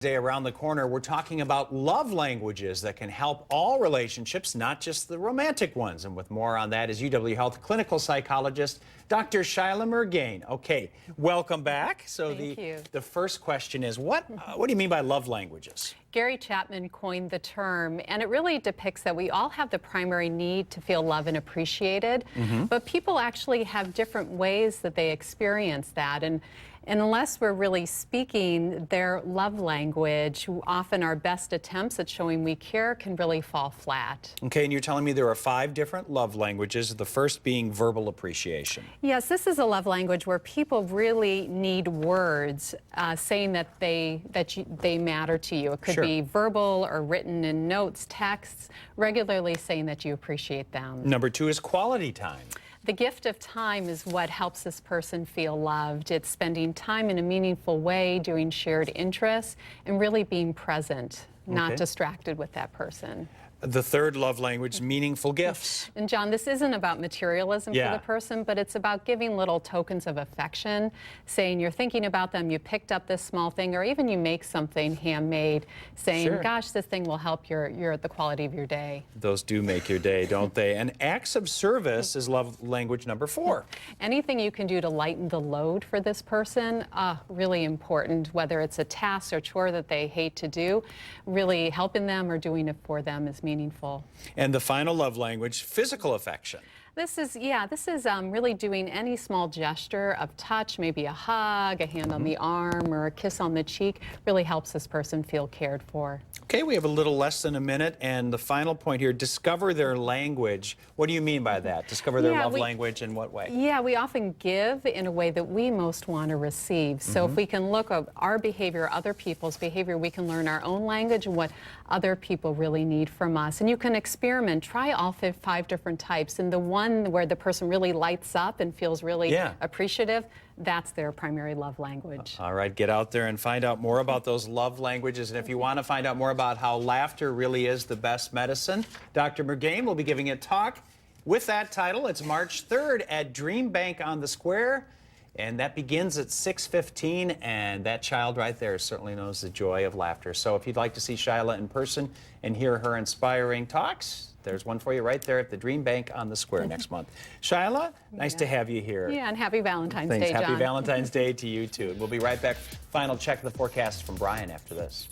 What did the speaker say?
Day around the corner, we're talking about love languages that can help all relationships, not just the romantic ones. And with more on that is UW Health Clinical Psychologist, Dr. Shilagh Mirgain. Okay, welcome back. So the first question is, what do you mean by love languages? Gary Chapman coined the term, and it really depicts that we all have the primary need to feel loved and appreciated, but people actually have different ways that they experience that. And unless we're really speaking their love language, often our best attempts at showing we care can really fall flat. Okay, and you're telling me there are 5 different love languages, the first being verbal appreciation. Yes, this is a love language where people really need words saying that they matter to you. It could be verbal or written in notes, texts, regularly saying that you appreciate them. Number 2 is quality time. The gift of time is what helps this person feel loved. It's spending time in a meaningful way, doing shared interests, and really being present, not distracted with that person. The third love language, meaningful gifts. And John, this isn't about materialism for the person, but it's about giving little tokens of affection, saying you're thinking about them, you picked up this small thing, or even you make something handmade, saying, gosh, this thing will help the quality of your day. Those do make your day, don't they? And acts of service is love language number 4. Anything you can do to lighten the load for this person, really important, whether it's a task or chore that they hate to do, really helping them or doing it for them is meaningful. And the final love language, physical affection. This is really doing any small gesture of touch, maybe a hug, a hand on the arm, or a kiss on the cheek, really helps this person feel cared for. Okay, we have a little less than a minute, and the final point here, discover their language. What do you mean by that? Discover their love language in what way? Yeah, we often give in a way that we most want to receive. So if we can look at our behavior, other people's behavior, we can learn our own language and what other people really need from us. And you can experiment, try all 5 different types, and the one where the person really lights up and feels really appreciative, that's their primary love language. All right, get out there and find out more about those love languages. And if you want to find out more about how laughter really is the best medicine, Dr. Mirgain will be giving a talk with that title. It's March 3rd at Dream Bank on the Square, and that begins at 6:15, and that child right there certainly knows the joy of laughter. So if you'd like to see Shilagh in person and hear her inspiring talks, there's one for you right there at the Dream Bank on the Square next month. Shilagh, nice to have you here. Yeah, and happy Valentine's Day, John. Happy Valentine's Day to you, too. We'll be right back. Final check of the forecast from Brian after this.